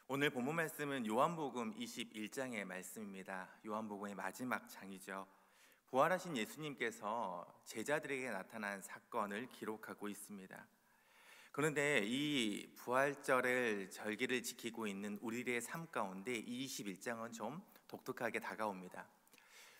오늘 본문 말씀은 요한복음 21장의 말씀입니다. 요한복음의 마지막 장이죠. 부활하신 예수님께서 제자들에게 나타난 사건을 기록하고 있습니다. 그런데 이 부활절을 절기를 지키고 있는 우리들의 삶 가운데 이 21장은 좀 독특하게 다가옵니다.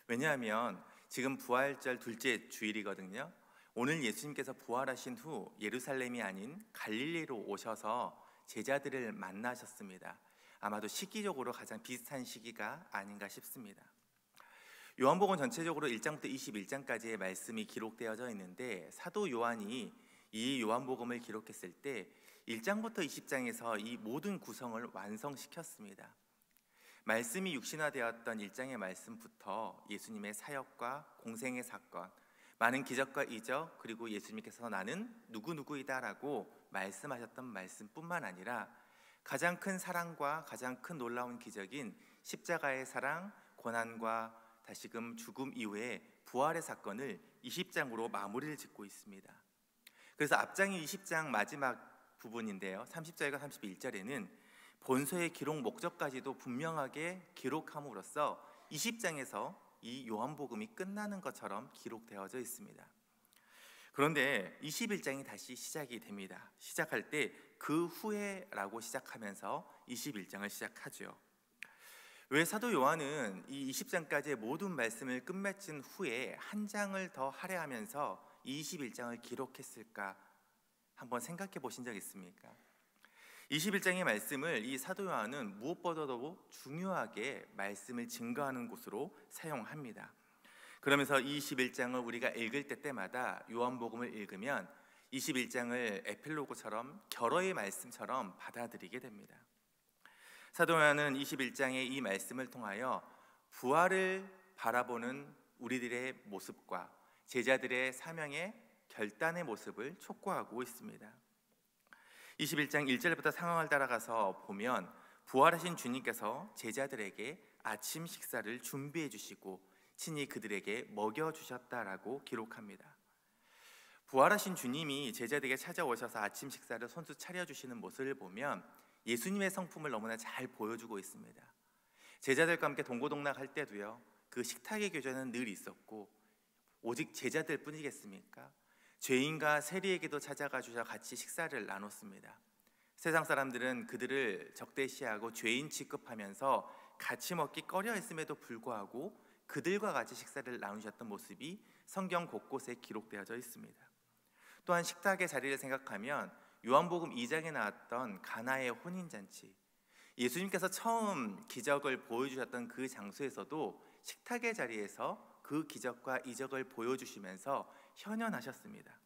왜냐하면 지금 부활절 둘째 주일이거든요. 오늘 예수님께서 부활하신 후 예루살렘이 아닌 갈릴리로 오셔서 제자들을 만나셨습니다. 아마도 시기적으로 가장 비슷한 시기가 아닌가 싶습니다. 요한복음 전체적으로 1장부터 21장까지의 말씀이 기록되어져 있는데, 사도 요한이 이 요한복음을 기록했을 때 1장부터 20장에서 이 모든 구성을 완성시켰습니다. 말씀이 육신화되었던 1장의 말씀부터 예수님의 사역과 공생의 사건, 많은 기적과 이적, 그리고 예수님께서 나는 누구누구이다라고 말씀하셨던 말씀뿐만 아니라 가장 큰 사랑과 가장 큰 놀라운 기적인 십자가의 사랑, 고난과 다시금 죽음 이후에 부활의 사건을 20장으로 마무리를 짓고 있습니다. 그래서 앞장이 20장 마지막 부분인데요, 30절과 31절에는 본서의 기록 목적까지도 분명하게 기록함으로써 20장에서 이 요한복음이 끝나는 것처럼 기록되어져 있습니다. 그런데 21장이 다시 시작이 됩니다. 시작할 때 그 후에라고 시작하면서 21장을 시작하죠. 왜 사도 요한은 이 20장까지의 모든 말씀을 끝맺은 후에 한 장을 더 할애하면서 이 21장을 기록했을까 한번 생각해 보신 적 있습니까? 21장의 말씀을 이 사도 요한은 무엇보다도 중요하게 말씀을 증거하는 곳으로 사용합니다. 그러면서 21장을 우리가 읽을 때마다 요한복음을 읽으면 21장을 에필로그처럼 결어의 말씀처럼 받아들이게 됩니다. 사도 요한은 21장의 이 말씀을 통하여 부활을 바라보는 우리들의 모습과 제자들의 사명의 결단의 모습을 촉구하고 있습니다. 21장 1절부터 상황을 따라가서 보면 부활하신 주님께서 제자들에게 아침 식사를 준비해 주시고 친히 그들에게 먹여주셨다라고 기록합니다. 부활하신 주님이 제자들에게 찾아오셔서 아침 식사를 손수 차려주시는 모습을 보면 예수님의 성품을 너무나 잘 보여주고 있습니다. 제자들과 함께 동고동락할 때도요, 그 식탁의 교제는 늘 있었고 오직 제자들 뿐이겠습니까? 죄인과 세리에게도 찾아가 주셔 같이 식사를 나눴습니다. 세상 사람들은 그들을 적대시하고 죄인 취급하면서 같이 먹기 꺼려했음에도 불구하고 그들과 같이 식사를 나누셨던 모습이 성경 곳곳에 기록되어져 있습니다. 또한 식탁의 자리를 생각하면 요한복음 2장에 나왔던 가나의 혼인잔치, 예수님께서 처음 기적을 보여주셨던 그 장소에서도 식탁의 자리에서 그 기적과 이적을 보여주시면서 현현하셨습니다.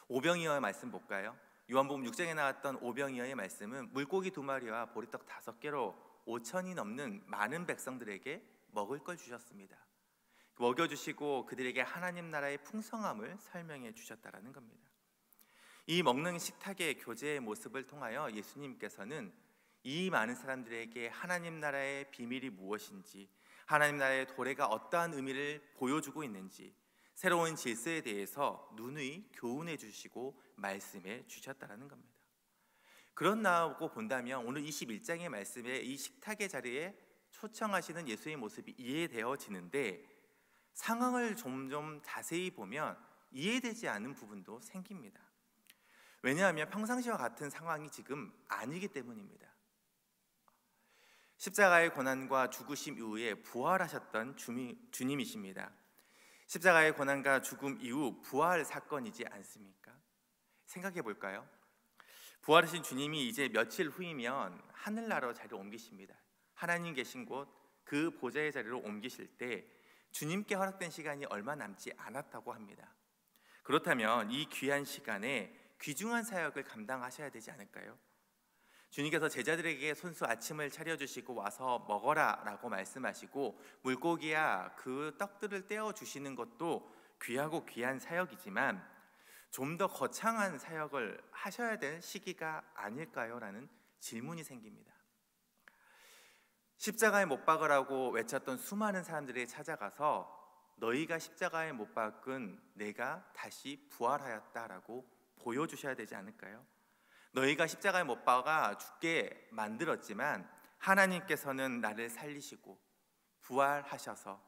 오병이어의 말씀 볼까요? 요한복음 6장에 나왔던 오병이어의 말씀은 물고기 2마리와 보리떡 5개로 5천이 넘는 많은 백성들에게 먹을 걸 주셨습니다. 먹여주시고 그들에게 하나님 나라의 풍성함을 설명해 주셨다는 겁니다. 이 먹는 식탁의 교제의 모습을 통하여 예수님께서는 이 많은 사람들에게 하나님 나라의 비밀이 무엇인지, 하나님 나라의 도래가 어떠한 의미를 보여주고 있는지, 새로운 질서에 대해서 누누이 교훈해 주시고 말씀해 주셨다는 겁니다. 그렇다고 본다면 오늘 21장의 말씀에 이 식탁의 자리에 초청하시는 예수의 모습이 이해되어지는데, 상황을 점점 자세히 보면 이해되지 않는 부분도 생깁니다. 왜냐하면 평상시와 같은 상황이 지금 아니기 때문입니다. 십자가의 고난과 죽으심 이후에 부활하셨던 주님이십니다. 십자가의 고난과 죽음 이후 부활 사건이지 않습니까? 생각해 볼까요? 부활하신 주님이 이제 며칠 후이면 하늘나라로 자리를 옮기십니다. 하나님 계신 곳 그 보좌의 자리로 옮기실 때 주님께 허락된 시간이 얼마 남지 않았다고 합니다. 그렇다면 이 귀한 시간에 귀중한 사역을 감당하셔야 되지 않을까요? 주님께서 제자들에게 손수 아침을 차려주시고 와서 먹어라 라고 말씀하시고 물고기야 그 떡들을 떼어주시는 것도 귀하고 귀한 사역이지만 좀 더 거창한 사역을 하셔야 될 시기가 아닐까요? 라는 질문이 생깁니다. 십자가에 못 박으라고 외쳤던 수많은 사람들이 찾아가서 너희가 십자가에 못 박은 내가 다시 부활하였다라고 보여주셔야 되지 않을까요? 너희가 십자가에 못 박아 죽게 만들었지만 하나님께서는 나를 살리시고 부활하셔서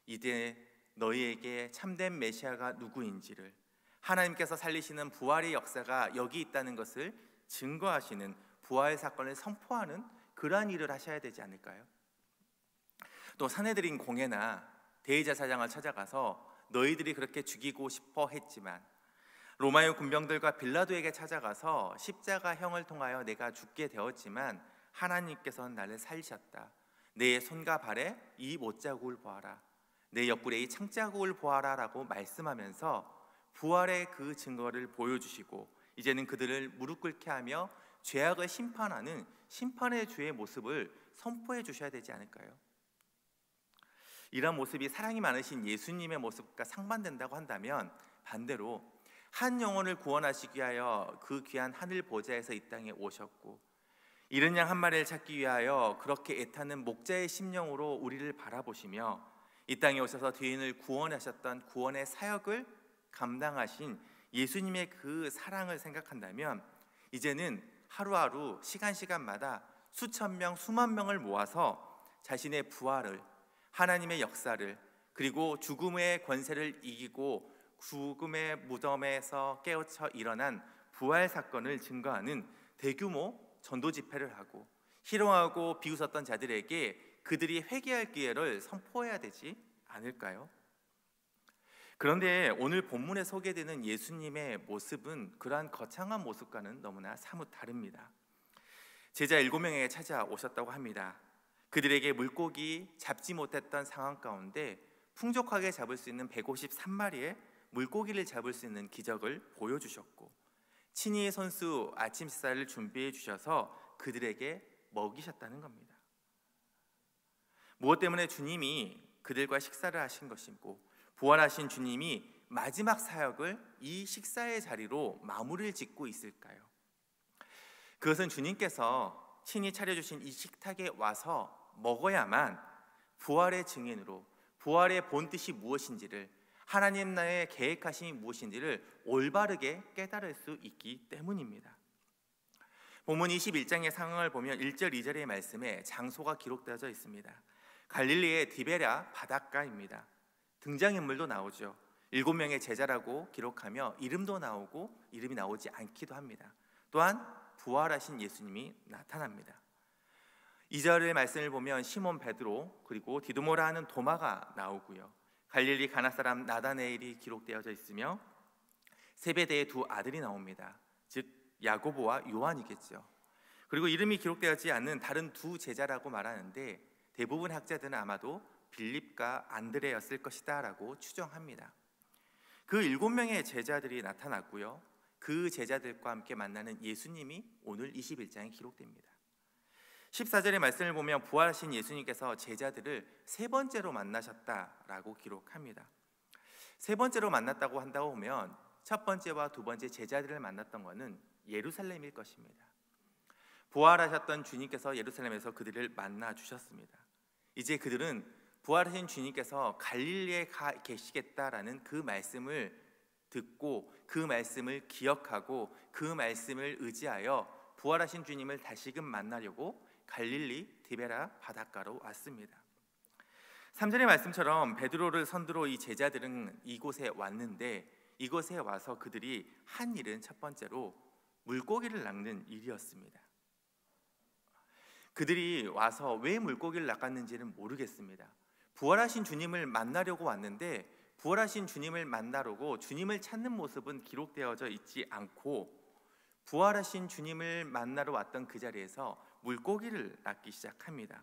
이제 너희에게 참된 메시아가 누구인지를, 하나님께서 살리시는 부활의 역사가 여기 있다는 것을 증거하시는 부활 사건을 선포하는 그러한 일을 하셔야 되지 않을까요? 또 사내들인 공회나 대제사장을 찾아가서 너희들이 그렇게 죽이고 싶어 했지만 로마의 군병들과 빌라도에게 찾아가서 십자가형을 통하여 내가 죽게 되었지만 하나님께서는 나를 살리셨다. 내 손과 발에 이 못자국을 보아라. 내 옆구리에 이 창자국을 보아라 라고 말씀하면서 부활의 그 증거를 보여주시고 이제는 그들을 무릎 꿇게 하며 죄악을 심판하는 심판의 주의 모습을 선포해 주셔야 되지 않을까요? 이런 모습이 사랑이 많으신 예수님의 모습과 상반된다고 한다면 반대로 한 영혼을 구원하시기 위하여 그 귀한 하늘 보좌에서 이 땅에 오셨고 잃은 양 한 마리를 찾기 위하여 그렇게 애타는 목자의 심령으로 우리를 바라보시며 이 땅에 오셔서 죄인을 구원하셨던 구원의 사역을 감당하신 예수님의 그 사랑을 생각한다면 이제는 하루하루 시간마다 수천 명, 수만 명을 모아서 자신의 부활을, 하나님의 역사를, 그리고 죽음의 권세를 이기고 죽음의 무덤에서 깨우쳐 일어난 부활 사건을 증거하는 대규모 전도 집회를 하고 희롱하고 비웃었던 자들에게 그들이 회개할 기회를 선포해야 되지 않을까요? 그런데 오늘 본문에 소개되는 예수님의 모습은 그러한 거창한 모습과는 너무나 사뭇 다릅니다. 제자 7명에게 찾아오셨다고 합니다. 그들에게 물고기 잡지 못했던 상황 가운데 풍족하게 잡을 수 있는 153마리의 물고기를 잡을 수 있는 기적을 보여주셨고 친히 손수 아침 식사를 준비해 주셔서 그들에게 먹이셨다는 겁니다. 무엇 때문에 주님이 그들과 식사를 하신 것이고 부활하신 주님이 마지막 사역을 이 식사의 자리로 마무리를 짓고 있을까요? 그것은 주님께서 친히 차려주신 이 식탁에 와서 먹어야만 부활의 증인으로 부활의 본뜻이 무엇인지를, 하나님 나라의 계획하심이 무엇인지를 올바르게 깨달을 수 있기 때문입니다. 본문 21장의 상황을 보면 1절 2절의 말씀에 장소가 기록되어져 있습니다. 갈릴리의 디베랴 바닷가입니다. 등장인물도 나오죠. 7명의 제자라고 기록하며 이름도 나오고 이름이 나오지 않기도 합니다. 또한 부활하신 예수님이 나타납니다. 2절의 말씀을 보면 시몬 베드로 그리고 디두모라 하는 도마가 나오고요. 갈릴리 가나 사람 나다네일이 기록되어져 있으며 세베대의 두 아들이 나옵니다. 즉 야고보와 요한이겠죠. 그리고 이름이 기록되어지 않는 다른 두 제자라고 말하는데 대부분 학자들은 아마도 빌립과 안드레였을 것이다 라고 추정합니다. 그 7명의 제자들이 나타났고요. 그 제자들과 함께 만나는 예수님이 오늘 21장에 기록됩니다. 14절의 말씀을 보면 부활하신 예수님께서 제자들을 세 번째로 만나셨다라고 기록합니다. 세 번째로 만났다고 한다고 하면 첫 번째와 두 번째 제자들을 만났던 것은 예루살렘일 것입니다. 부활하셨던 주님께서 예루살렘에서 그들을 만나 주셨습니다. 이제 그들은 부활하신 주님께서 갈릴리에 계시겠다라는 그 말씀을 듣고 그 말씀을 기억하고 그 말씀을 의지하여 부활하신 주님을 다시금 만나려고 갈릴리 디베라 바닷가로 왔습니다. 3절의 말씀처럼 베드로를 선두로 이 제자들은 이곳에 왔는데 이곳에 와서 그들이 한 일은 첫 번째로 물고기를 낚는 일이었습니다. 그들이 와서 왜 물고기를 낚았는지는 모르겠습니다. 부활하신 주님을 만나려고 왔는데 부활하신 주님을 만나려고 주님을 찾는 모습은 기록되어져 있지 않고 부활하신 주님을 만나러 왔던 그 자리에서 물고기를 낚기 시작합니다.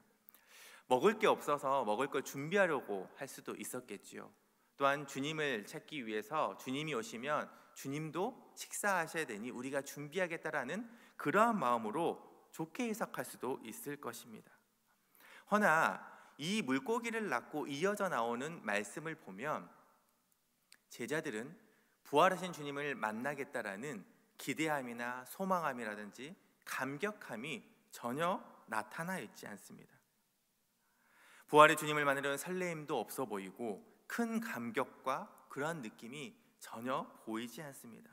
먹을 게 없어서 먹을 걸 준비하려고 할 수도 있었겠지요. 또한 주님을 찾기 위해서 주님이 오시면 주님도 식사하셔야 되니 우리가 준비하겠다라는 그러한 마음으로 좋게 해석할 수도 있을 것입니다. 허나 이 물고기를 낚고 이어져 나오는 말씀을 보면 제자들은 부활하신 주님을 만나겠다라는 기대함이나 소망함이라든지 감격함이 전혀 나타나 있지 않습니다. 부활의 주님을 만나려는 설레임도 없어 보이고 큰 감격과 그러한 느낌이 전혀 보이지 않습니다.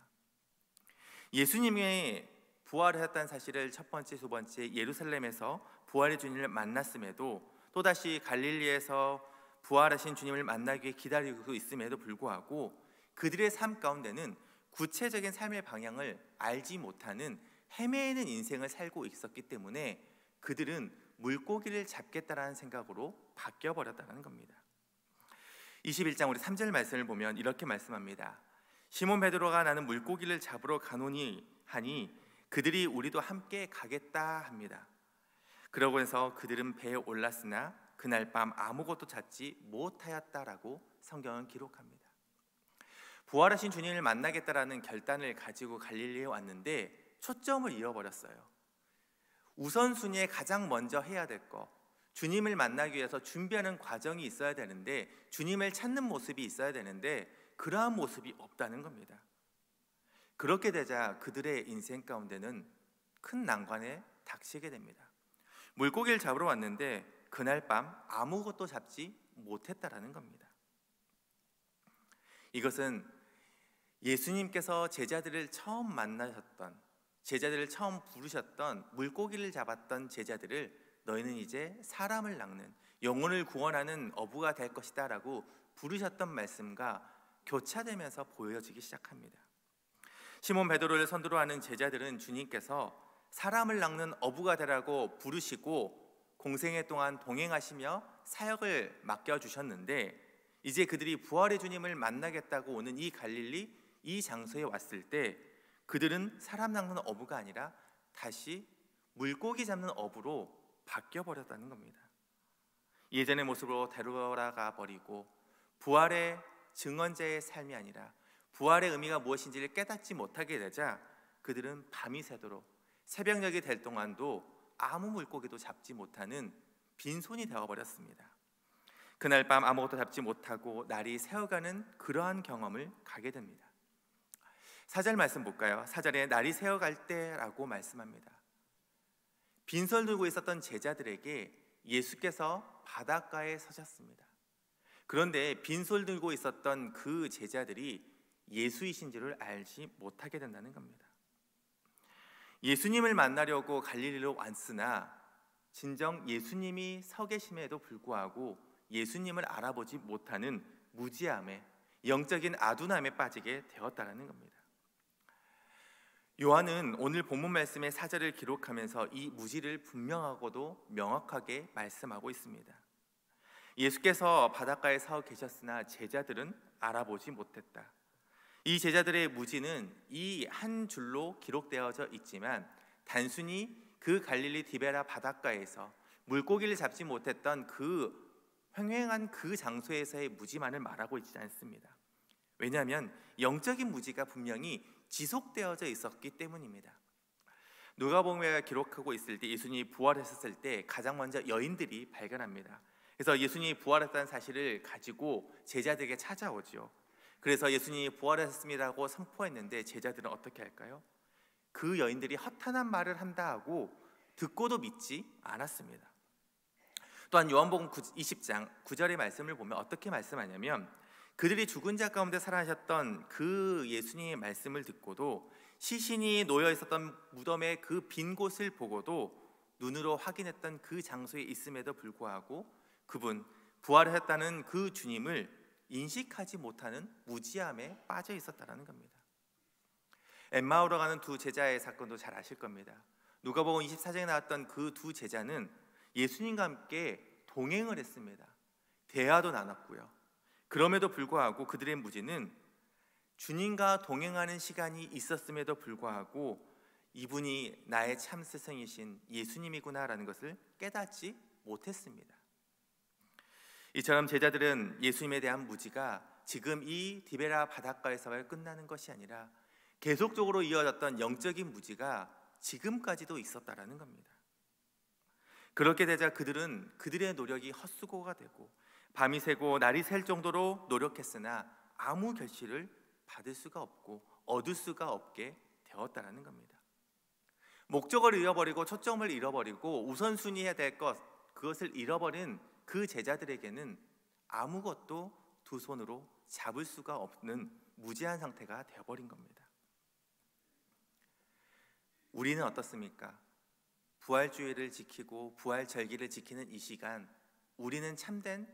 예수님의 부활했다는 사실을 첫 번째, 두 번째 예루살렘에서 부활의 주님을 만났음에도 또다시 갈릴리에서 부활하신 주님을 만나기 위해 기다리고 있음에도 불구하고 그들의 삶 가운데는 구체적인 삶의 방향을 알지 못하는 헤매이는 인생을 살고 있었기 때문에 그들은 물고기를 잡겠다라는 생각으로 바뀌어 버렸다는 겁니다. 21장 우리 3절 말씀을 보면 이렇게 말씀합니다. 시몬 베드로가 나는 물고기를 잡으러 가노니 하니 그들이 우리도 함께 가겠다 합니다. 그러고 해서 그들은 배에 올랐으나 그날 밤 아무것도 잡지 못하였다라고 성경은 기록합니다. 부활하신 주님을 만나겠다라는 결단을 가지고 갈릴리에 왔는데 초점을 잃어버렸어요. 우선순위에 가장 먼저 해야 될 거, 주님을 만나기 위해서 준비하는 과정이 있어야 되는데, 주님을 찾는 모습이 있어야 되는데 그러한 모습이 없다는 겁니다. 그렇게 되자 그들의 인생 가운데는 큰 난관에 닥치게 됩니다. 물고기를 잡으러 왔는데 그날 밤 아무것도 잡지 못했다라는 겁니다. 이것은 예수님께서 제자들을 처음 만나셨던, 제자들을 처음 부르셨던, 물고기를 잡았던 제자들을 너희는 이제 사람을 낚는, 영혼을 구원하는 어부가 될 것이다 라고 부르셨던 말씀과 교차되면서 보여지기 시작합니다. 시몬 베드로를 선두로 하는 제자들은 주님께서 사람을 낚는 어부가 되라고 부르시고 공생애 동안 동행하시며 사역을 맡겨주셨는데, 이제 그들이 부활의 주님을 만나겠다고 오는 이 갈릴리, 이 장소에 왔을 때 그들은 사람 낚는 어부가 아니라 다시 물고기 잡는 어부로 바뀌어 버렸다는 겁니다. 예전의 모습으로 되돌아가 버리고 부활의 증언자의 삶이 아니라 부활의 의미가 무엇인지를 깨닫지 못하게 되자 그들은 밤이 새도록 새벽녘이 될 동안도 아무 물고기도 잡지 못하는 빈손이 되어버렸습니다. 그날 밤 아무것도 잡지 못하고 날이 새어가는 그러한 경험을 가게 됩니다. 4절 말씀 볼까요? 4절에 날이 새어갈 때라고 말씀합니다. 빈손 들고 있었던 제자들에게 예수께서 바닷가에 서셨습니다. 그런데 빈손 들고 있었던 그 제자들이 예수이신 줄을 알지 못하게 된다는 겁니다. 예수님을 만나려고 갈릴리로 왔으나 진정 예수님이 서 계심에도 불구하고 예수님을 알아보지 못하는 무지함에, 영적인 아둔함에 빠지게 되었다는 겁니다. 요한은 오늘 본문 말씀의 4절을 기록하면서 이 무지를 분명하고도 명확하게 말씀하고 있습니다. 예수께서 바닷가에 서 계셨으나 제자들은 알아보지 못했다. 이 제자들의 무지는 이 한 줄로 기록되어져 있지만 단순히 그 갈릴리 디베라 바닷가에서 물고기를 잡지 못했던 그 횡행한 그 장소에서의 무지만을 말하고 있지 않습니다. 왜냐하면 영적인 무지가 분명히 지속되어져 있었기 때문입니다. 누가복음에 기록하고 있을 때 예수님이 부활했을 때 가장 먼저 여인들이 발견합니다. 그래서 예수님이 부활했다는 사실을 가지고 제자들에게 찾아오죠. 그래서 예수님이 부활했습니다고 선포했는데 제자들은 어떻게 할까요? 그 여인들이 허탄한 말을 한다 하고 듣고도 믿지 않았습니다. 또한 요한복음 20장 9절의 말씀을 보면 어떻게 말씀하냐면, 그들이 죽은 자 가운데 살아나셨던 그 예수님의 말씀을 듣고도 시신이 놓여 있었던 무덤의 그 빈 곳을 보고도 눈으로 확인했던 그 장소에 있음에도 불구하고 그분 부활했다는 그 주님을 인식하지 못하는 무지함에 빠져 있었다는 겁니다. 엠마오로 가는 두 제자의 사건도 잘 아실 겁니다. 누가복음 24장에 나왔던 그 두 제자는 예수님과 함께 동행을 했습니다. 대화도 나눴고요. 그럼에도 불구하고 그들의 무지는 주님과 동행하는 시간이 있었음에도 불구하고 이분이 나의 참 스승이신 예수님이구나라는 것을 깨닫지 못했습니다. 이처럼 제자들은 예수님에 대한 무지가 지금 이 디베라 바닷가에서 끝나는 것이 아니라 계속적으로 이어졌던 영적인 무지가 지금까지도 있었다라는 겁니다. 그렇게 되자 그들은 그들의 노력이 헛수고가 되고 밤이 새고 날이 샐 정도로 노력했으나 아무 결실을 받을 수가 없고 얻을 수가 없게 되었다는 겁니다. 목적을 잃어버리고 초점을 잃어버리고 우선순위해야 될 것, 그것을 잃어버린 그 제자들에게는 아무것도 두 손으로 잡을 수가 없는 무지한 상태가 되어버린 겁니다. 우리는 어떻습니까? 부활주의를 지키고 부활절기를 지키는 이 시간, 우리는 참된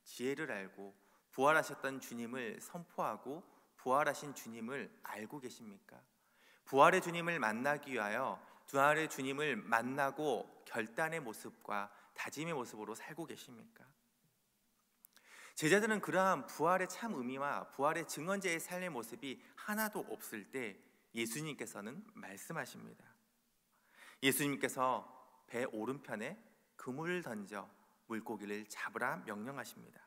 지혜를 알고 부활하셨던 주님을 선포하고 부활하신 주님을 알고 계십니까? 부활의 주님을 만나기 위하여 부활의 주님을 만나고 결단의 모습과 다짐의 모습으로 살고 계십니까? 제자들은 그러한 부활의 참 의미와 부활의 증언자의 삶의 모습이 하나도 없을 때 예수님께서는 말씀하십니다. 예수님께서 배 오른편에 그물을 던져 물고기를 잡으라 명령하십니다.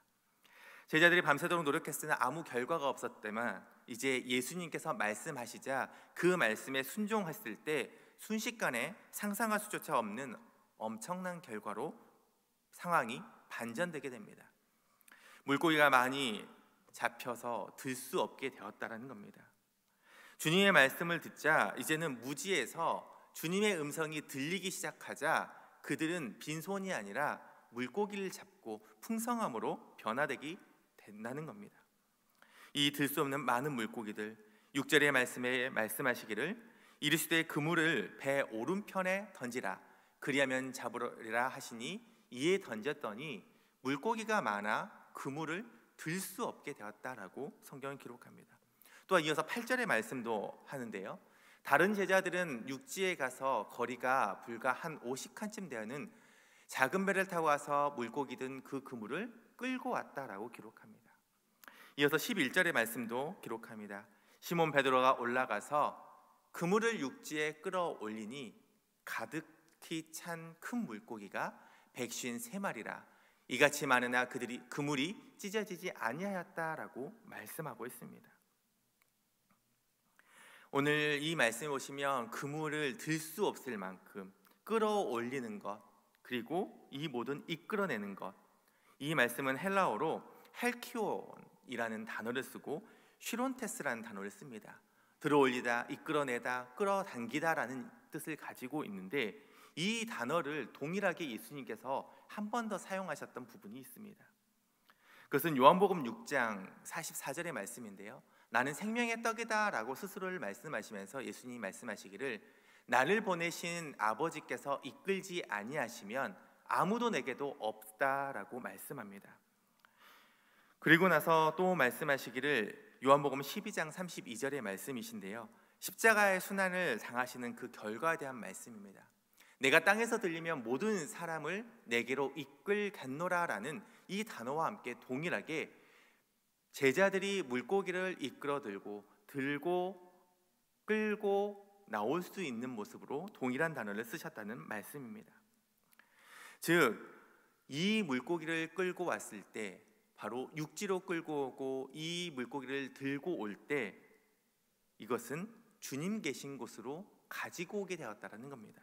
제자들이 밤새도록 노력했으나 아무 결과가 없었지만 이제 예수님께서 말씀하시자 그 말씀에 순종했을 때 순식간에 상상할 수조차 없는 엄청난 결과로 상황이 반전되게 됩니다. 물고기가 많이 잡혀서 들 수 없게 되었다는 겁니다. 주님의 말씀을 듣자 이제는 무지에서 주님의 음성이 들리기 시작하자 그들은 빈손이 아니라 물고기를 잡고 풍성함으로 변화되기 된다는 겁니다. 이 들 수 없는 많은 물고기들, 6절의 말씀에 말씀하시기를 이르시되 그물을 배 오른편에 던지라 그리하면 잡으리라 하시니 이에 던졌더니 물고기가 많아 그물을 들 수 없게 되었다라고 성경은 기록합니다. 또한 이어서 8절의 말씀도 하는데요, 다른 제자들은 육지에 가서 거리가 불과 한 50칸쯤 되는 작은 배를 타고 와서 물고기 든 그 그물을 끌고 왔다라고 기록합니다. 이어서 11절의 말씀도 기록합니다. 시몬 베드로가 올라가서 그물을 육지에 끌어올리니 가득히 찬 큰 물고기가 153마리라 이같이 많으나 그물이 찢어지지 아니하였다라고 말씀하고 있습니다. 오늘 이 말씀에 보시면 그물을 들 수 없을 만큼 끌어올리는 것, 그리고 이 모든 이끌어내는 것, 이 말씀은 헬라어로 헬키온이라는 단어를 쓰고 슈론테스라는 단어를 씁니다. 들어올리다, 이끌어내다, 끌어당기다라는 뜻을 가지고 있는데 이 단어를 동일하게 예수님께서 한 번 더 사용하셨던 부분이 있습니다. 그것은 요한복음 6장 44절의 말씀인데요, 나는 생명의 떡이다 라고 스스로를 말씀하시면서 예수님이 말씀하시기를 나를 보내신 아버지께서 이끌지 아니하시면 아무도 내게도 없다라고 말씀합니다. 그리고 나서 또 말씀하시기를 요한복음 12장 32절의 말씀이신데요, 십자가의 순환을 당하시는 그 결과에 대한 말씀입니다. 내가 땅에서 들리면 모든 사람을 내게로 이끌겠노라라는 이 단어와 함께 동일하게 제자들이 물고기를 이끌어 들고 끌고 나올 수 있는 모습으로 동일한 단어를 쓰셨다는 말씀입니다. 즉, 이 물고기를 끌고 왔을 때 바로 육지로 끌고 오고 이 물고기를 들고 올 때 이것은 주님 계신 곳으로 가지고 오게 되었다는 겁니다.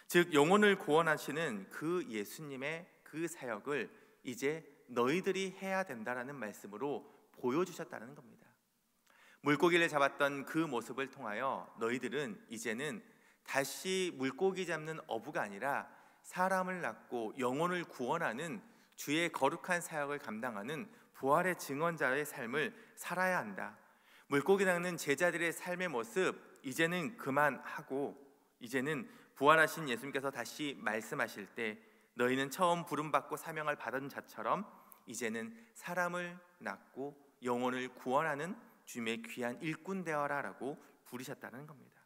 즉, 영혼을 구원하시는 그 예수님의 그 사역을 이제 너희들이 해야 된다라는 말씀으로 보여주셨다는 겁니다. 물고기를 잡았던 그 모습을 통하여 너희들은 이제는 다시 물고기 잡는 어부가 아니라 사람을 낳고 영혼을 구원하는 주의 거룩한 사역을 감당하는 부활의 증언자의 삶을 살아야 한다. 물고기 낚는 제자들의 삶의 모습 이제는 그만하고 이제는 부활하신 예수님께서 다시 말씀하실 때 너희는 처음 부름받고 사명을 받은 자처럼 이제는 사람을 낳고 영혼을 구원하는 주님의 귀한 일꾼 되어라 라고 부르셨다는 겁니다.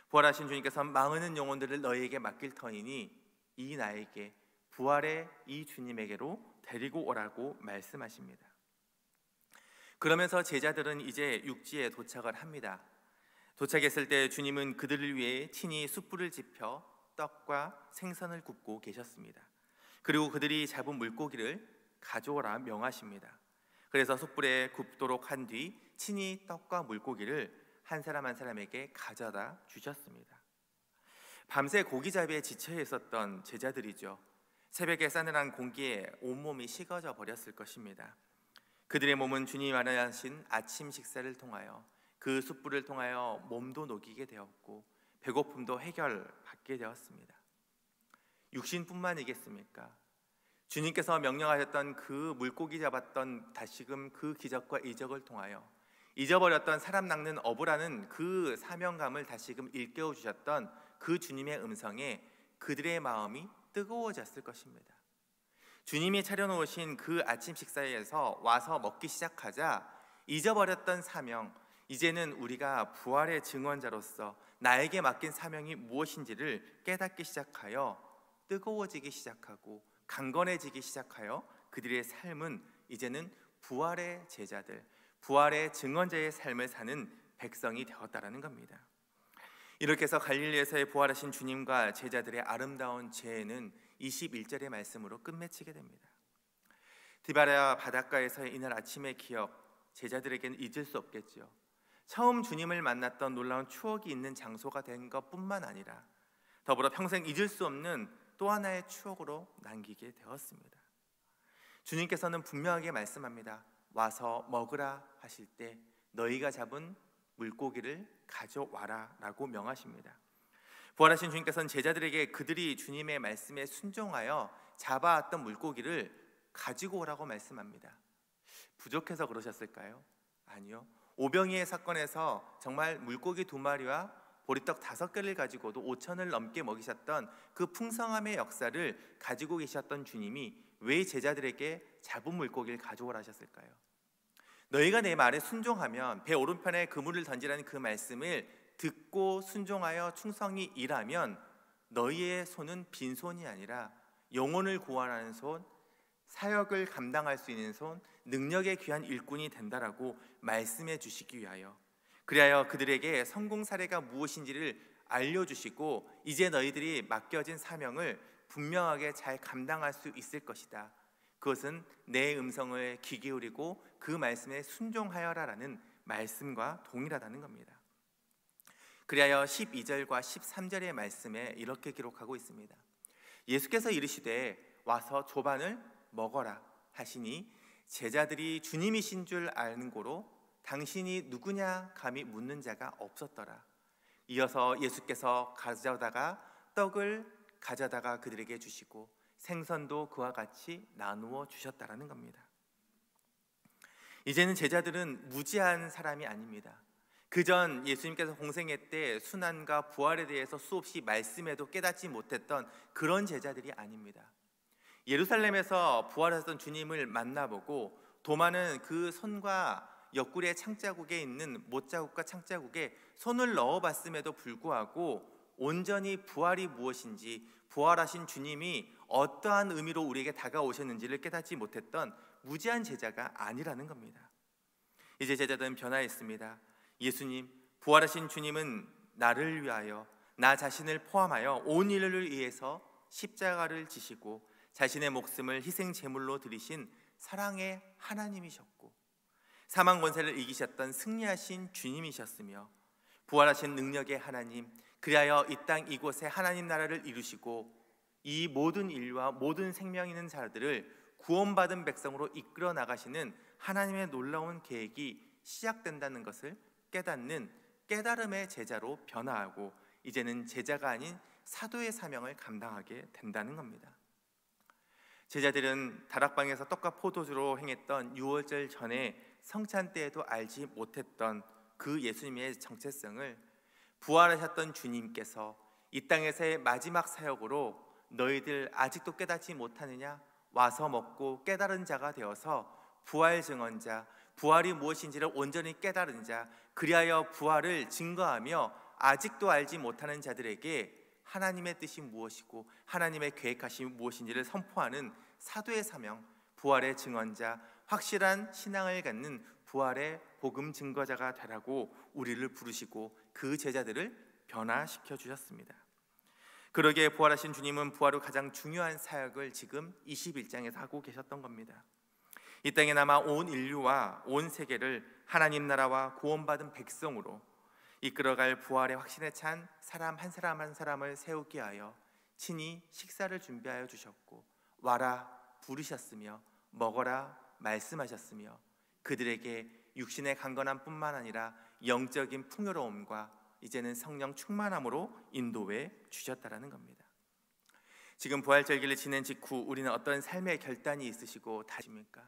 부활하신 주님께서 망하는 영혼들을 너희에게 맡길 터이니 이 나에게 부활의 이 주님에게로 데리고 오라고 말씀하십니다. 그러면서 제자들은 이제 육지에 도착을 합니다. 도착했을 때 주님은 그들을 위해 친히 숯불을 지펴 떡과 생선을 굽고 계셨습니다. 그리고 그들이 잡은 물고기를 가져오라 명하십니다. 그래서 숯불에 굽도록 한 뒤 친히 떡과 물고기를 한 사람 한 사람에게 가져다 주셨습니다. 밤새 고기잡이에 지쳐 있었던 제자들이죠. 새벽에 싸늘한 공기에 온몸이 식어져 버렸을 것입니다. 그들의 몸은 주님이 마련하신 아침 식사를 통하여 그 숯불을 통하여 몸도 녹이게 되었고 배고픔도 해결받게 되었습니다. 육신뿐만이겠습니까? 주님께서 명령하셨던 그 물고기 잡았던 다시금 그 기적과 이적을 통하여 잊어버렸던 사람 낚는 어부라는 그 사명감을 다시금 일깨워 주셨던 그 주님의 음성에 그들의 마음이 뜨거워졌을 것입니다. 주님이 차려놓으신 그 아침 식사에서 와서 먹기 시작하자 잊어버렸던 사명, 이제는 우리가 부활의 증언자로서 나에게 맡긴 사명이 무엇인지를 깨닫기 시작하여 뜨거워지기 시작하고 강건해지기 시작하여 그들의 삶은 이제는 부활의 제자들, 부활의 증언자의 삶을 사는 백성이 되었다라는 겁니다. 이렇게 해서 갈릴리에서의 부활하신 주님과 제자들의 아름다운 재해는 21절의 말씀으로 끝맺히게 됩니다. 디바랴 바닷가에서의 이날 아침의 기억, 제자들에게는 잊을 수 없겠죠. 처음 주님을 만났던 놀라운 추억이 있는 장소가 된 것뿐만 아니라 더불어 평생 잊을 수 없는 또 하나의 추억으로 남기게 되었습니다. 주님께서는 분명하게 말씀합니다. 와서 먹으라 하실 때 너희가 잡은 물고기를 가져와라 라고 명하십니다. 부활하신 주님께서는 제자들에게 그들이 주님의 말씀에 순종하여 잡아왔던 물고기를 가지고 오라고 말씀합니다. 부족해서 그러셨을까요? 아니요. 오병이의 사건에서 정말 물고기 2마리와 보리떡 5개를 가지고도 5천을 넘게 먹이셨던 그 풍성함의 역사를 가지고 계셨던 주님이 왜 제자들에게 잡은 물고기를 가져오라 하셨을까요? 너희가 내 말에 순종하면 배 오른편에 그물을 던지라는 그 말씀을 듣고 순종하여 충성히 일하면 너희의 손은 빈손이 아니라 영혼을 구원하는 손, 사역을 감당할 수 있는 손, 능력의 귀한 일꾼이 된다라고 말씀해 주시기 위하여, 그리하여 그들에게 성공 사례가 무엇인지를 알려주시고 이제 너희들이 맡겨진 사명을 분명하게 잘 감당할 수 있을 것이다. 그것은 내 음성을 귀 기울이고 그 말씀에 순종하여라라는 말씀과 동일하다는 겁니다. 그리하여 12절과 13절의 말씀에 이렇게 기록하고 있습니다. 예수께서 이르시되 와서 조반을 먹어라 하시니 제자들이 주님이신 줄 아는 고로 당신이 누구냐 감히 묻는 자가 없었더라. 이어서 예수께서 떡을 가져다가 그들에게 주시고 생선도 그와 같이 나누어 주셨다라는 겁니다. 이제는 제자들은 무지한 사람이 아닙니다. 그전 예수님께서 공생애 때 순환과 부활에 대해서 수없이 말씀해도 깨닫지 못했던 그런 제자들이 아닙니다. 예루살렘에서 부활하셨던 주님을 만나보고 도마는 그 손과 옆구리의 창자국에 있는 못자국과 창자국에 손을 넣어봤음에도 불구하고 온전히 부활이 무엇인지, 부활하신 주님이 어떠한 의미로 우리에게 다가오셨는지를 깨닫지 못했던 무지한 제자가 아니라는 겁니다. 이제 제자들은 변화했습니다. 예수님, 부활하신 주님은 나를 위하여, 나 자신을 포함하여 온 인류를 위해서 십자가를 지시고 자신의 목숨을 희생 제물로 드리신 사랑의 하나님이셨고 사망 권세를 이기셨던 승리하신 주님이셨으며 부활하신 능력의 하나님, 그리하여 이 땅 이곳에 하나님 나라를 이루시고 이 모든 인류와 모든 생명 있는 자들을 구원받은 백성으로 이끌어 나가시는 하나님의 놀라운 계획이 시작된다는 것을 깨닫는 깨달음의 제자로 변화하고 이제는 제자가 아닌 사도의 사명을 감당하게 된다는 겁니다. 제자들은 다락방에서 떡과 포도주로 행했던 유월절 전에 성찬 때에도 알지 못했던 그 예수님의 정체성을 부활하셨던 주님께서 이 땅에서의 마지막 사역으로 너희들 아직도 깨닫지 못하느냐? 와서 먹고 깨달은 자가 되어서 부활 증언자, 부활이 무엇인지를 온전히 깨달은 자, 그리하여 부활을 증거하며 아직도 알지 못하는 자들에게 하나님의 뜻이 무엇이고 하나님의 계획하심이 무엇인지를 선포하는 사도의 사명, 부활의 증언자, 확실한 신앙을 갖는 부활의 복음 증거자가 되라고 우리를 부르시고 그 제자들을 변화시켜 주셨습니다. 그러기에 부활하신 주님은 부활 후 가장 중요한 사역을 지금 21장에서 하고 계셨던 겁니다. 이 땅에 남아 온 인류와 온 세계를 하나님 나라와 구원받은 백성으로 이끌어갈 부활의 확신에 찬 사람 한 사람 한 사람을 세우기 하여 친히 식사를 준비하여 주셨고 와라 부르셨으며 먹어라 말씀하셨으며 그들에게 육신의 강건함 뿐만 아니라 영적인 풍요로움과 이제는 성령 충만함으로 인도해 주셨다라는 겁니다. 지금 부활절기를 지낸 직후 우리는 어떤 삶의 결단이 있으시고 다십니까?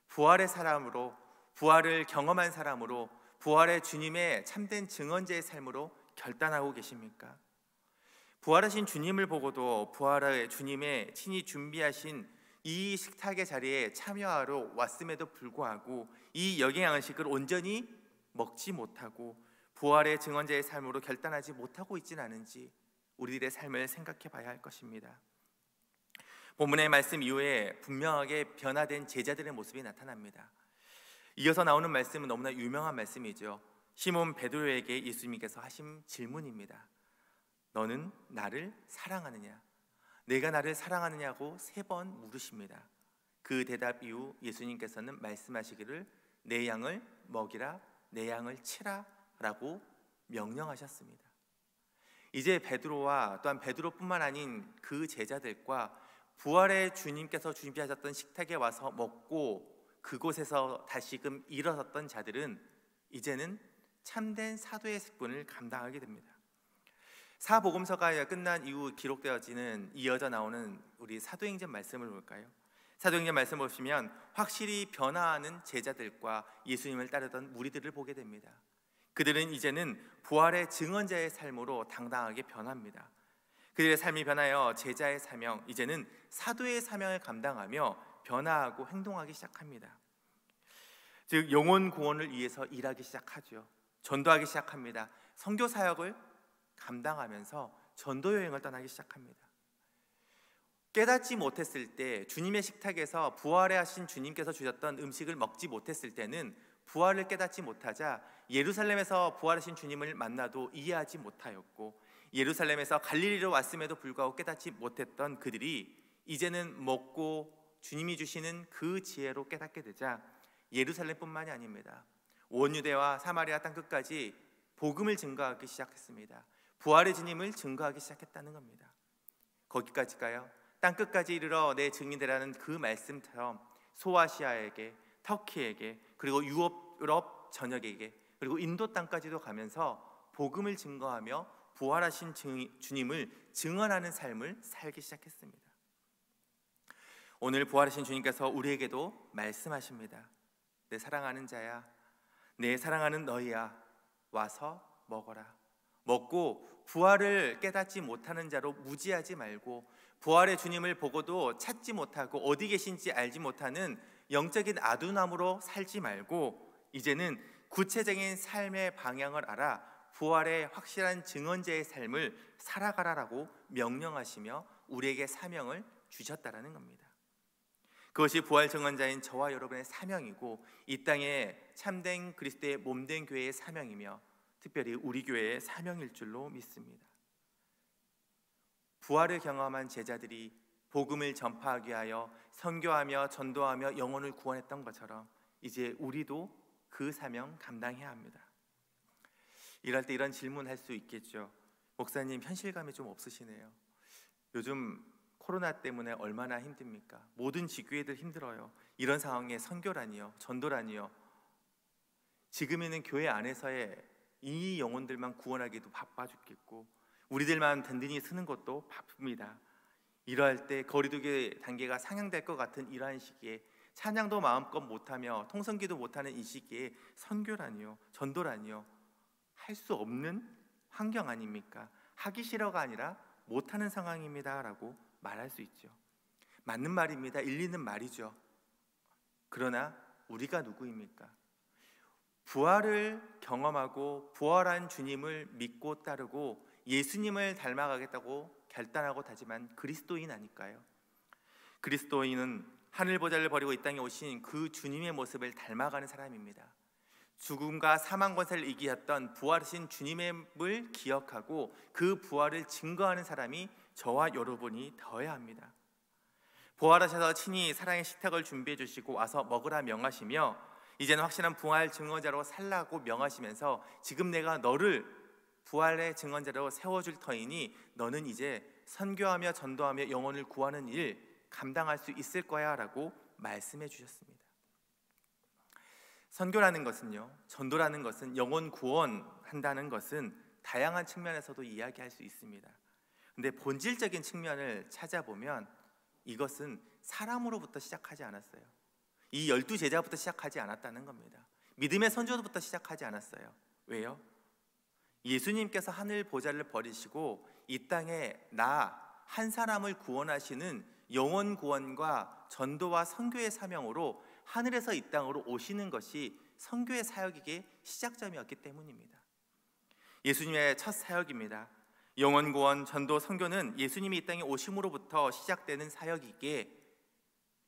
부활의 사람으로 부활을 경험한 사람으로 부활의 주님의 참된 증언자의 삶으로 결단하고 계십니까? 부활하신 주님을 보고도 부활의 주님의 친히 준비하신 이 식탁의 자리에 참여하러 왔음에도 불구하고 이 영양식을 온전히 먹지 못하고 부활의 증언자의 삶으로 결단하지 못하고 있지는 않은지 우리들의 삶을 생각해 봐야 할 것입니다. 본문의 말씀 이후에 분명하게 변화된 제자들의 모습이 나타납니다. 이어서 나오는 말씀은 너무나 유명한 말씀이죠. 시몬 베드로에게 예수님께서 하신 질문입니다. 너는 나를 사랑하느냐? 내가 나를 사랑하느냐고 3번 물으십니다. 그 대답 이후 예수님께서는 말씀하시기를 내 양을 먹이라, 내 양을 치라 라고 명령하셨습니다. 이제 베드로와 또한 베드로뿐만 아닌 그 제자들과 부활의 주님께서 준비하셨던 식탁에 와서 먹고 그곳에서 다시금 일어섰던 자들은 이제는 참된 사도의 직분을 감당하게 됩니다. 사복음서가 끝난 이후 기록되어지는 이어져 나오는 우리 사도행전 말씀을 볼까요? 사도행전 말씀을 보시면 확실히 변화하는 제자들과 예수님을 따르던 무리들을 보게 됩니다. 그들은 이제는 부활의 증언자의 삶으로 당당하게 변합니다. 그들의 삶이 변하여 제자의 사명, 이제는 사도의 사명을 감당하며 변화하고 행동하기 시작합니다. 즉 영혼 구원을 위해서 일하기 시작하죠. 전도하기 시작합니다. 선교 사역을 감당하면서 전도 여행을 떠나기 시작합니다. 깨닫지 못했을 때 주님의 식탁에서 부활에 하신 주님께서 주셨던 음식을 먹지 못했을 때는 부활을 깨닫지 못하자 예루살렘에서 부활하신 주님을 만나도 이해하지 못하였고 예루살렘에서 갈릴리로 왔음에도 불구하고 깨닫지 못했던 그들이 이제는 먹고 주님이 주시는 그 지혜로 깨닫게 되자 예루살렘뿐만이 아닙니다. 온 유대와 사마리아 땅끝까지 복음을 증거하기 시작했습니다. 부활의 주님을 증거하기 시작했다는 겁니다. 거기까지가요? 땅끝까지 이르러 내 증인되라는 그 말씀처럼 소아시아에게, 터키에게, 그리고 유럽 전역에게, 그리고 인도 땅까지도 가면서 복음을 증거하며 부활하신 주님을 증언하는 삶을 살기 시작했습니다. 오늘 부활하신 주님께서 우리에게도 말씀하십니다. 내 사랑하는 자야, 내 사랑하는 너희야, 와서 먹어라. 먹고 부활을 깨닫지 못하는 자로 무지하지 말고 부활의 주님을 보고도 찾지 못하고 어디 계신지 알지 못하는 영적인 아둔함으로 살지 말고 이제는 구체적인 삶의 방향을 알아 부활의 확실한 증언자의 삶을 살아가라라고 명령하시며 우리에게 사명을 주셨다라는 겁니다. 그것이 부활 증언자인 저와 여러분의 사명이고 이 땅에 참된 그리스도의 몸된 교회의 사명이며 특별히 우리 교회의 사명일 줄로 믿습니다. 부활을 경험한 제자들이 복음을 전파하기 위하여 선교하며 전도하며 영혼을 구원했던 것처럼 이제 우리도 그 사명 감당해야 합니다. 이럴 때 이런 질문할 수 있겠죠. 목사님 현실감이 좀 없으시네요. 요즘 코로나 때문에 얼마나 힘듭니까? 모든 지교회들 힘들어요. 이런 상황에 선교라니요, 전도라니요. 지금 있는 교회 안에서의 이 영혼들만 구원하기도 바빠 죽겠고 우리들만 든든히 쓰는 것도 바쁩니다. 이러할 때 거리두기 단계가 상향될 것 같은 이러한 시기에 찬양도 마음껏 못하며 통성기도 못하는 이 시기에 선교라니요, 전도라니요, 할 수 없는 환경 아닙니까? 하기 싫어가 아니라 못하는 상황입니다 라고 말할 수 있죠. 맞는 말입니다. 일리 있는 말이죠. 그러나 우리가 누구입니까? 부활을 경험하고 부활한 주님을 믿고 따르고 예수님을 닮아가겠다고 결단하고 다짐한 그리스도인 아닐까요? 그리스도인은 하늘 보좌를 버리고 이 땅에 오신 그 주님의 모습을 닮아가는 사람입니다. 죽음과 사망 권세를 이기셨던 부활하신 주님을 기억하고 그 부활을 증거하는 사람이 저와 여러분이 되어야 합니다. 부활하셔서 친히 사랑의 식탁을 준비해 주시고 와서 먹으라 명하시며 이제는 확실한 부활 증언자로 살라고 명하시면서 지금 내가 너를 부활의 증언자로 세워줄 터이니 너는 이제 선교하며 전도하며 영혼을 구하는 일 감당할 수 있을 거야 라고 말씀해 주셨습니다. 선교라는 것은요, 전도라는 것은 영혼 구원한다는 것은 다양한 측면에서도 이야기할 수 있습니다. 근데 본질적인 측면을 찾아보면 이것은 사람으로부터 시작하지 않았어요. 이 12제자부터 시작하지 않았다는 겁니다. 믿음의 선조부터 시작하지 않았어요. 왜요? 예수님께서 하늘 보좌를 버리시고 이 땅에 나 한 사람을 구원하시는 영혼 구원과 전도와 선교의 사명으로 하늘에서 이 땅으로 오시는 것이 선교의 사역이기에 시작점이었기 때문입니다. 예수님의 첫 사역입니다. 영혼 구원, 전도, 선교는 예수님이 이 땅에 오심으로부터 시작되는 사역이기에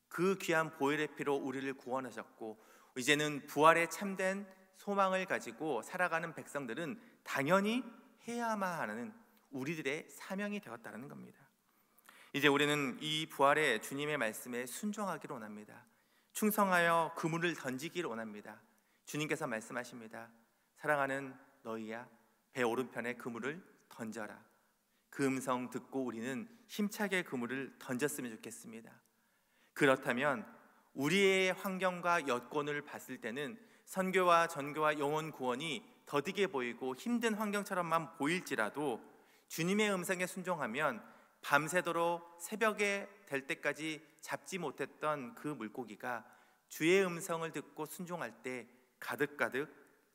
그 귀한 보혈의 피로 우리를 구원하셨고, 이제는 부활의 참된 소망을 가지고 살아가는 백성들은 당연히 해야만 하는 우리들의 사명이 되었다는 겁니다. 이제 우리는 이 부활의 주님의 말씀에 순종하기를 원합니다. 충성하여 그물을 던지기를 원합니다. 주님께서 말씀하십니다. 사랑하는 너희야, 배 오른편에 그물을 던져라. 그 음성 듣고 우리는 힘차게 그물을 던졌으면 좋겠습니다. 그렇다면 우리의 환경과 여건을 봤을 때는 선교와 전교와 영혼 구원이 더디게 보이고 힘든 환경처럼만 보일지라도 주님의 음성에 순종하면 밤새도록 새벽에 될 때까지 잡지 못했던 그 물고기가 주의 음성을 듣고 순종할 때 가득가득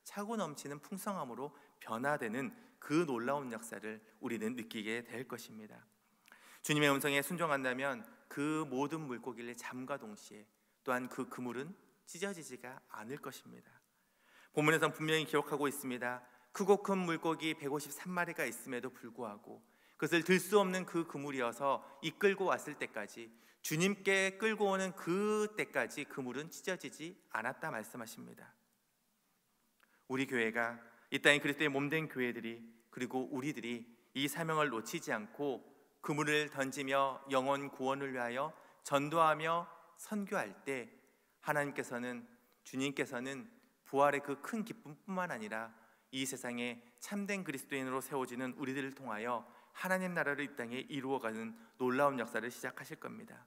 차고 넘치는 풍성함으로 변화되는 그 놀라운 역사를 우리는 느끼게 될 것입니다. 주님의 음성에 순종한다면 그 모든 물고기를 잠과 동시에 또한 그 그물은 찢어지지가 않을 것입니다. 본문에선 분명히 기록하고 있습니다. 크고 큰 물고기 153마리가 있음에도 불구하고 그것을 들 수 없는 그 그물이어서 이끌고 왔을 때까지, 주님께 끌고 오는 그 때까지 그물은 찢어지지 않았다 말씀하십니다. 우리 교회가 이 땅에 그리스도의 몸된 교회들이, 그리고 우리들이 이 사명을 놓치지 않고 그물을 던지며 영혼 구원을 위하여 전도하며 선교할 때 하나님께서는, 주님께서는 부활의 그 큰 기쁨뿐만 아니라 이 세상에 참된 그리스도인으로 세워지는 우리들을 통하여 하나님 나라를 이 땅에 이루어가는 놀라운 역사를 시작하실 겁니다.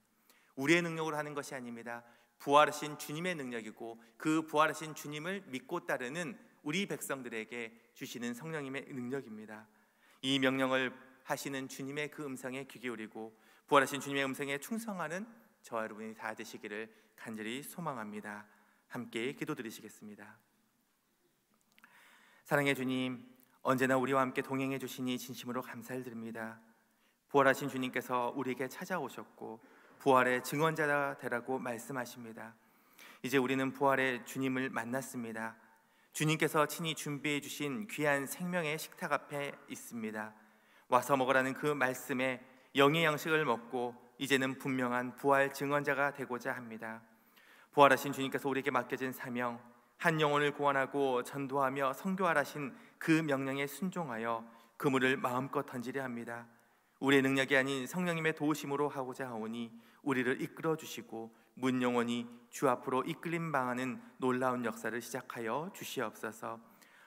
우리의 능력으로 하는 것이 아닙니다. 부활하신 주님의 능력이고 그 부활하신 주님을 믿고 따르는 우리 백성들에게 주시는 성령님의 능력입니다. 이 명령을 하시는 주님의 그 음성에 귀 기울이고 부활하신 주님의 음성에 충성하는 저와 여러분이 다 되시기를 간절히 소망합니다. 함께 기도드리시겠습니다. 사랑의 주님, 언제나 우리와 함께 동행해 주시니 진심으로 감사를 드립니다. 부활하신 주님께서 우리에게 찾아오셨고 부활의 증언자가 되라고 말씀하십니다. 이제 우리는 부활의 주님을 만났습니다. 주님께서 친히 준비해 주신 귀한 생명의 식탁 앞에 있습니다. 와서 먹으라는 그 말씀에 영의 양식을 먹고 이제는 분명한 부활 증언자가 되고자 합니다. 부활하신 주님께서 우리에게 맡겨진 사명, 한 영혼을 구원하고 전도하며 선교하라신 그 명령에 순종하여 그물을 마음껏 던지려 합니다. 우리의 능력이 아닌 성령님의 도우심으로 하고자 하오니 우리를 이끌어 주시고 문 영혼이 주 앞으로 이끌림 당하는 놀라운 역사를 시작하여 주시옵소서.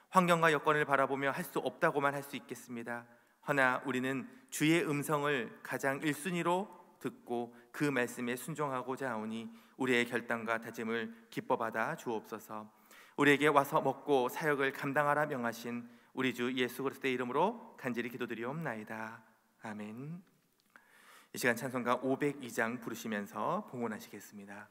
환경과 여건을 바라보며 할 수 없다고만 할 수 있겠습니다. 허나 우리는 주의 음성을 가장 1순위로 듣고 그 말씀에 순종하고자 하오니 우리의 결단과 다짐을 기뻐 받아 주옵소서. 우리에게 와서 먹고 사역을 감당하라 명하신 우리 주 예수 그리스도의 이름으로 간절히 기도드리옵나이다. 아멘. 이 시간 찬송가 502장 부르시면서 봉헌하시겠습니다.